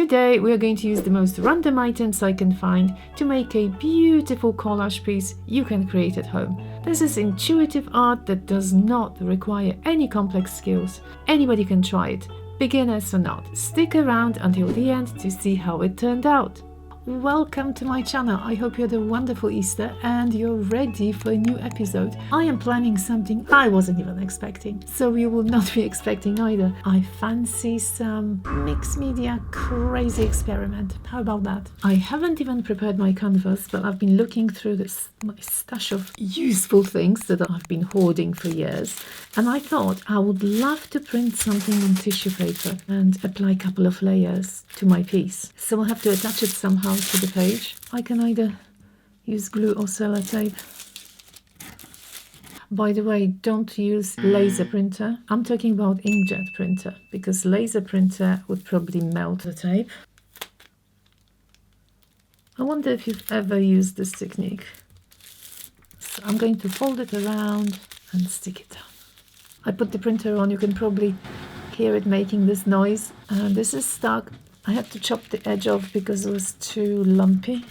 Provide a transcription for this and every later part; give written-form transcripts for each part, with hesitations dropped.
Today we are going to use the most random items I can find to make a beautiful collage piece you can create at home. This is intuitive art that does not require any complex skills. Anybody can try it, beginners or not. Stick around until the end to see how it turned out. Welcome to my channel. I hope you had a wonderful Easter and you're ready for a new episode. I am planning something I wasn't even expecting, so you will not be expecting either. I fancy some mixed media crazy experiment. How about that? I haven't even prepared my canvas, but I've been looking through my stash of useful things that I've been hoarding for years, and I thought I would love to print something on tissue paper and apply a couple of layers to my piece. So I'll have to attach it somehow to the page. I can either use glue or sellotape. By the way, don't use laser printer. I'm talking about inkjet printer, because laser printer would probably melt the tape. I wonder if you've ever used this technique. So I'm going to fold it around and stick it down. I put the printer on. You can probably hear it making this noise. This is stuck. I had to chop the edge off because it was too lumpy.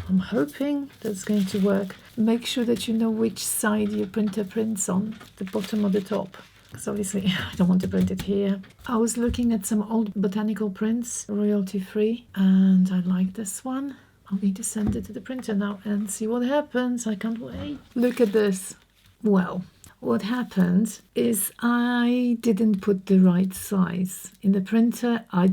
I'm hoping that's going to work. Make sure that you know which side your printer prints on, the bottom or the top, because obviously I don't want to print it here. I was looking at some old botanical prints, royalty free, and I like this one. I'm going to send it to the printer now and see what happens. I can't wait. Look at this. Well, what happened is I didn't put the right size in the printer. I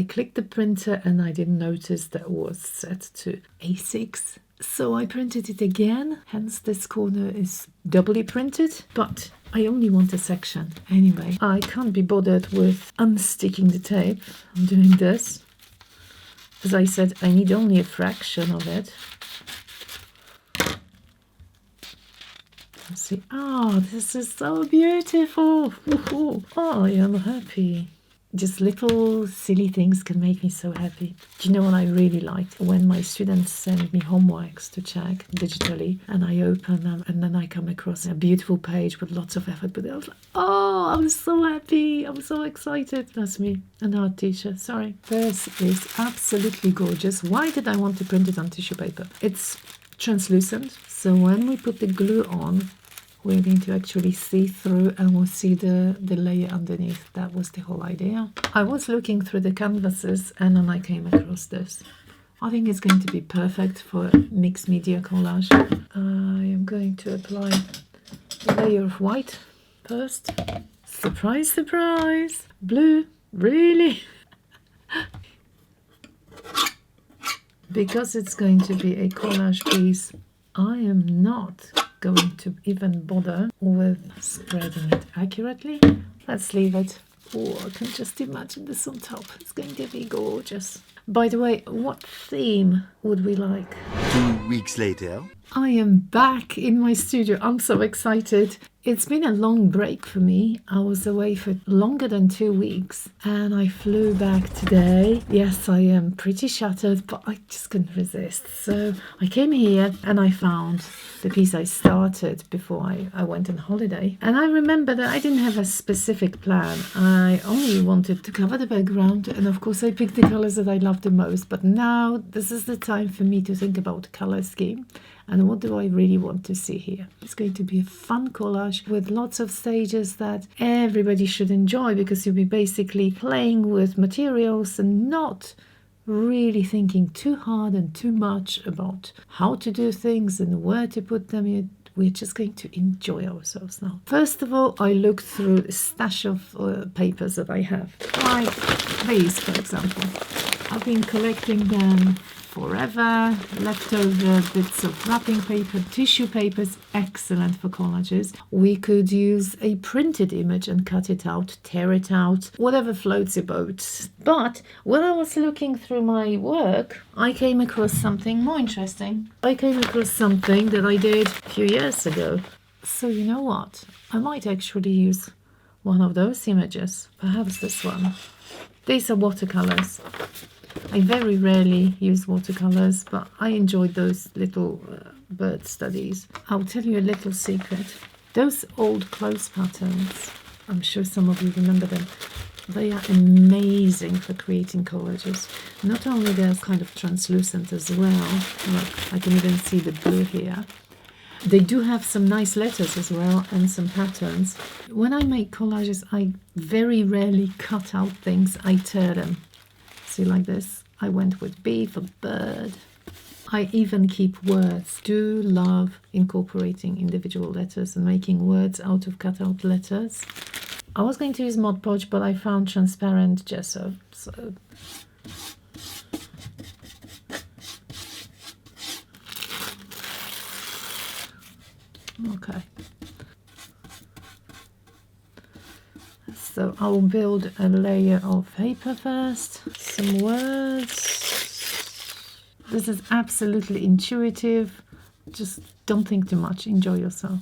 clicked the printer and I didn't notice that it was set to A6. So I printed it again. Hence this corner is doubly printed, but I only want a section. Anyway, I can't be bothered with unsticking the tape. I'm doing this. As I said, I need only a fraction of it. See, oh, this is so beautiful. Oh, I am happy. Just little silly things can make me so happy. Do you know what I really liked? When my students send me homeworks to check digitally and I open them and then I come across a beautiful page with lots of effort, but I was like, oh, I'm so happy. I'm so excited. That's me, an art teacher. Sorry. This is absolutely gorgeous. Why did I want to print it on tissue paper? It's translucent. So when we put the glue on, we're going to actually see through and we'll see the layer underneath. That was the whole idea. I was looking through the canvases and then I came across this. I think it's going to be perfect for mixed media collage. I am going to apply a layer of white first. Surprise, surprise! Blue, really? Because it's going to be a collage piece, I am not going to even bother with spreading it accurately. Let's leave it. Oh, I can just imagine this on top. It's going to be gorgeous. By the way, what theme would we like? 2 weeks later. I am back in my studio. I'm so excited. It's been a long break for me. I was away for longer than 2 weeks and I flew back today. Yes, I am pretty shattered, but I just couldn't resist. So I came here and I found the piece I started before I went on holiday. And I remember that I didn't have a specific plan. I only wanted to cover the background, and of course I picked the colors that I love the most. But now this is the time for me to think about color scheme. And what do I really want to see here? It's going to be a fun collage with lots of stages that everybody should enjoy, because you'll be basically playing with materials and not really thinking too hard and too much about how to do things and where to put them. We're just going to enjoy ourselves now. First of all, I looked through a stash of papers that I have. Like these, for example. I've been collecting them forever. Leftover bits of wrapping paper, tissue papers, excellent for collages. We could use a printed image and cut it out, tear it out, whatever floats your boat. But when I was looking through my work, I came across something more interesting. I came across something that I did a few years ago. So you know what? I might actually use one of those images, perhaps this one. These are watercolors. I very rarely use watercolors, but I enjoyed those little bird studies. I'll tell you a little secret. Those old clothes patterns, I'm sure some of you remember them. They are amazing for creating collages. Not only they're kind of translucent as well. Look, I can even see the blue here. They do have some nice letters as well and some patterns. When I make collages, I very rarely cut out things. I tear them. See, like this. I went with B for bird. I even keep words. Do love incorporating individual letters and making words out of cut out letters. I was going to use Mod Podge, but I found transparent gesso. So okay. So I'll build a layer of paper first. Some words. This is absolutely intuitive. Just don't think too much. Enjoy yourself.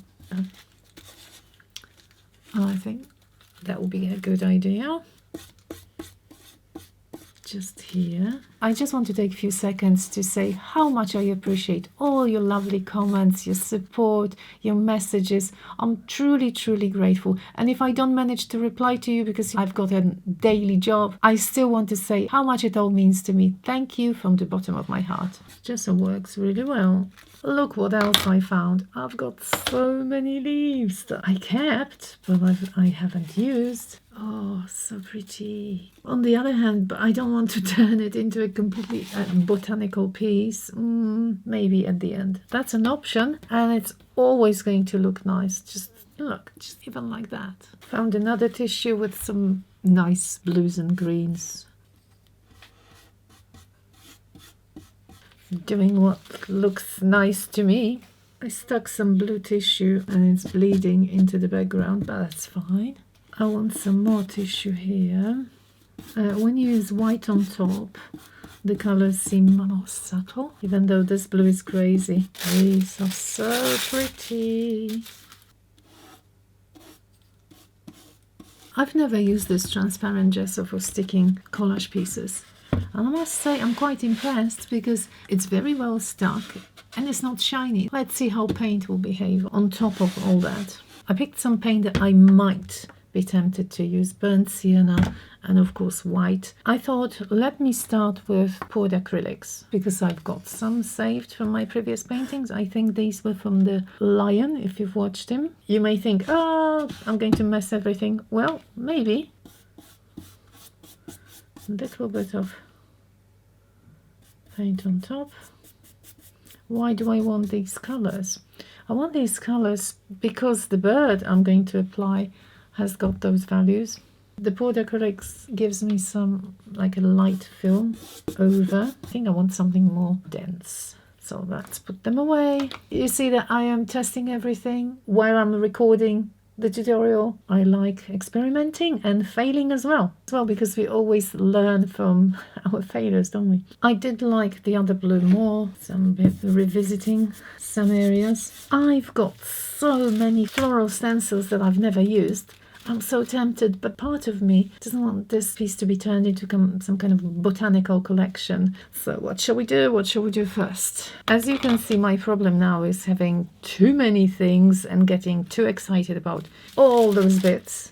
I think that will be a good idea. Just here. I just want to take a few seconds to say how much I appreciate all your lovely comments, your support, your messages. I'm truly, truly grateful. And if I don't manage to reply to you because I've got a daily job, I still want to say how much it all means to me. Thank you from the bottom of my heart. Gesso works really well. Look what else I found. I've got so many leaves that I kept, but I haven't used. Oh, so pretty. On the other hand, but I don't want to turn it into a completely botanical piece. Maybe at the end. That's an option, and it's always going to look nice. Just look, just even like that. Found another tissue with some nice blues and greens. Doing what looks nice to me. I stuck some blue tissue and it's bleeding into the background, but that's fine. I want some more tissue here. When you use white on top, the colors seem more subtle, even though this blue is crazy. These are so pretty. I've never used this transparent gesso for sticking collage pieces. And I must say I'm quite impressed because it's very well stuck and it's not shiny. Let's see how paint will behave on top of all that. I picked some paint that I might be tempted to use, burnt sienna and of course white. I thought let me start with poured acrylics because I've got some saved from my previous paintings. I think these were from the lion, if you've watched him. You may think, oh, I'm going to mess everything. Well, maybe. A little bit of paint on top. Why do I want these colors? I want these colors because the bird I'm going to apply has got those values. The poured acrylics gives me some like a light film over. I think I want something more dense. So let's put them away. You see that I am testing everything while I'm recording the tutorial. I like experimenting and failing as well. Because we always learn from our failures, don't we? I did like the other blue more, some bit revisiting some areas. I've got so many floral stencils that I've never used. I'm so tempted, but part of me doesn't want this piece to be turned into some kind of botanical collection. So what shall we do? What shall we do first? As you can see, my problem now is having too many things and getting too excited about all those bits.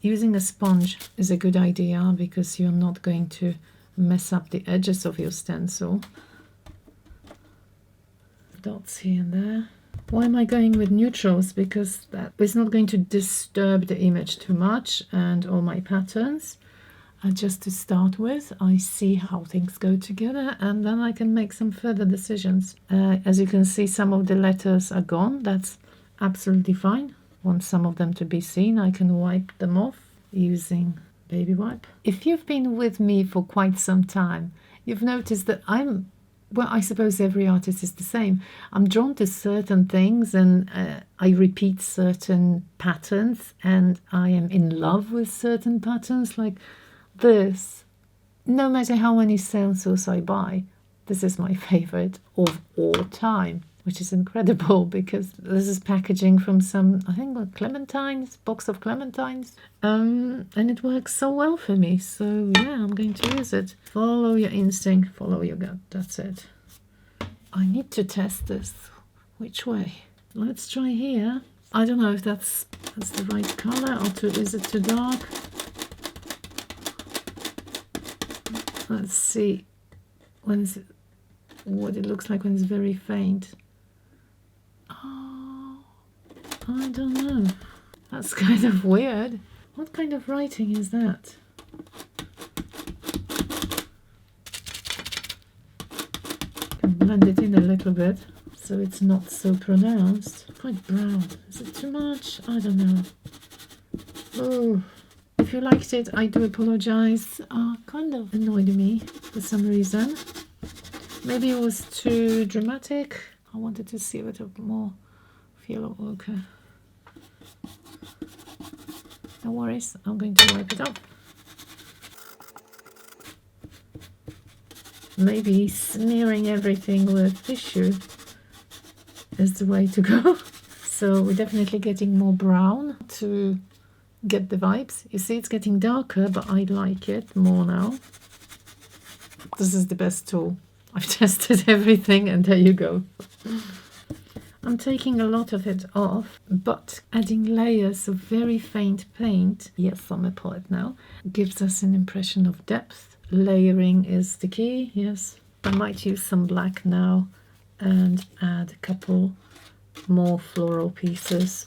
Using a sponge is a good idea because you're not going to mess up the edges of your stencil. Dots here and there. Why am I going with neutrals? Because that is not going to disturb the image too much and all my patterns. Just to start with, I see how things go together and then I can make some further decisions. As you can see, some of the letters are gone. That's absolutely fine. Want some of them to be seen, I can wipe them off using baby wipe. If you've been with me for quite some time, you've noticed that well, I suppose every artist is the same. I'm drawn to certain things and I repeat certain patterns and I am in love with certain patterns like this. No matter how many stencils I buy, this is my favorite of all time, which is incredible because this is packaging from some, I think, clementines, box of clementines. And it works so well for me. So yeah, I'm going to use it. Follow your instinct, follow your gut. That's it. I need to test this. Which way? Let's try here. I don't know if that's the right color or is it too dark? Let's see what it looks like when it's very faint. Oh, I don't know. That's kind of weird. What kind of writing is that? Can blend it in a little bit so it's not so pronounced. Quite brown. Is it too much? I don't know. Oh, if you liked it, I do apologize. Kind of annoyed me for some reason. Maybe it was too dramatic. I wanted to see a bit of more yellow ochre. No worries, I'm going to wipe it up. Maybe smearing everything with tissue is the way to go. So we're definitely getting more brown to get the vibes. You see, it's getting darker, but I like it more now. This is the best tool. I've tested everything, and there you go. I'm taking a lot of it off, but adding layers of very faint paint, yes, I'm a poet now, gives us an impression of depth. Layering is the key, yes. I might use some black now and add a couple more floral pieces.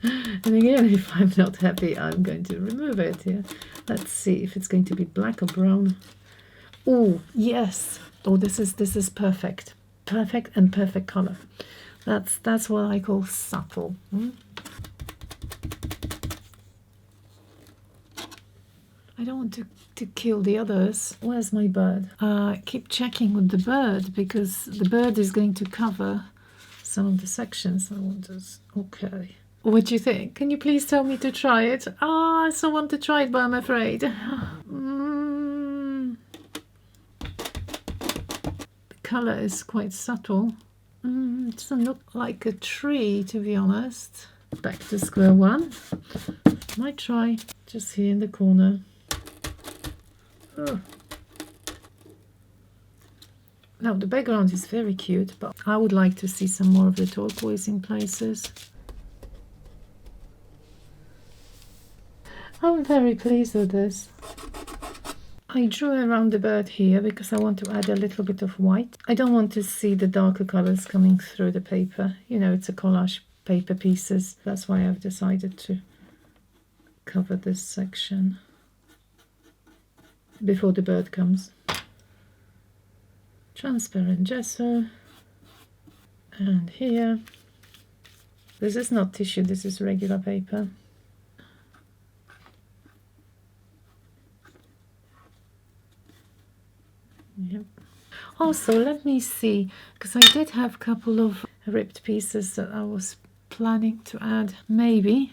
And again, if I'm not happy, I'm going to remove it. Yeah. Let's see if it's going to be black or brown. Oh, yes. Oh, this is perfect. Perfect and perfect color. That's what I call subtle. I don't want to kill the others. Where's my bird? Keep checking with the bird because the bird is going to cover some of the sections. I want to. Okay. What do you think? Can you please tell me to try it? I so want to try it, but I'm afraid. The color is quite subtle. It doesn't look like a tree, to be honest. Back to square one. Might try just here in the corner. Oh. Now the background is very cute, but I would like to see some more of the turquoise in places. I'm very pleased with this. I drew around the bird here because I want to add a little bit of white. I don't want to see the darker colors coming through the paper. You know, it's a collage paper pieces. That's why I've decided to cover this section before the bird comes. Transparent gesso. And here. This is not tissue, this is regular paper. Yep. Also, let me see, because I did have a couple of ripped pieces that I was planning to add. Maybe,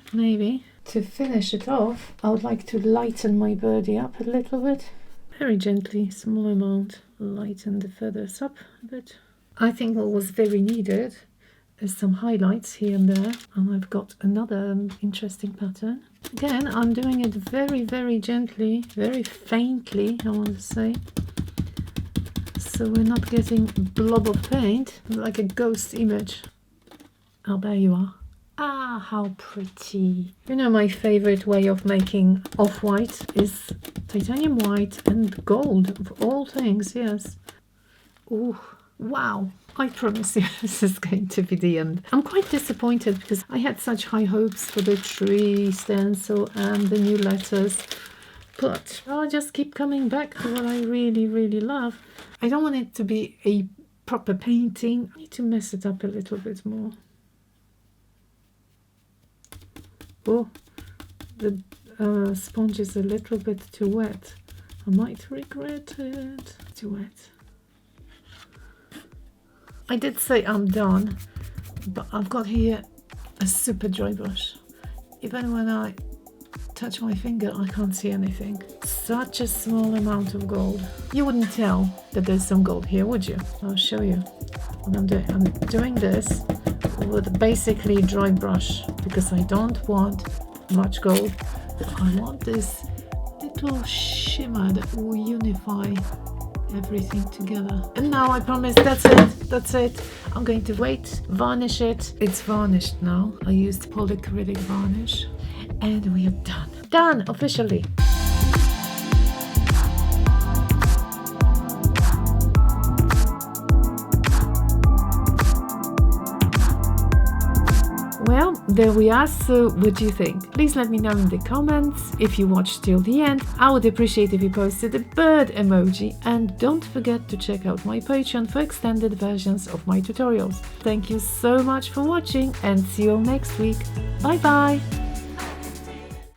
to finish it off, I would like to lighten my birdie up a little bit. Very gently, small amount, lighten the feathers up a bit. I think what was very needed is some highlights here and there. And I've got another interesting pattern. Again, I'm doing it very, very gently, very faintly, I want to say. So we're not getting a blob of paint, like a ghost image. Oh, there you are. Ah, how pretty. You know, my favorite way of making off-white is titanium white and gold, of all things, yes. Oh, wow. I promise you this is going to be the end. I'm quite disappointed because I had such high hopes for the tree stencil and the new letters. But I'll just keep coming back to what I really, really love. I don't want it to be a proper painting. I need to mess it up a little bit more. Oh, the sponge is a little bit too wet. I might regret it. Too wet. I did say I'm done, but I've got here a super dry brush. Even when I touch my finger, I can't see anything. Such a small amount of gold. You wouldn't tell that there's some gold here, would you? I'll show you what I'm doing. I'm doing this with basically dry brush because I don't want much gold. I want this little shimmer that will unify everything together. And now I promise that's it. I'm going to varnish it. It's varnished now. I used polyacrylic varnish and we are done officially. Well, there we are. So what do you think? Please let me know in the comments. If you watched till the end, I would appreciate if you posted a bird emoji. And don't forget to check out my Patreon for extended versions of my tutorials. Thank you so much for watching and see you all next week. Bye bye!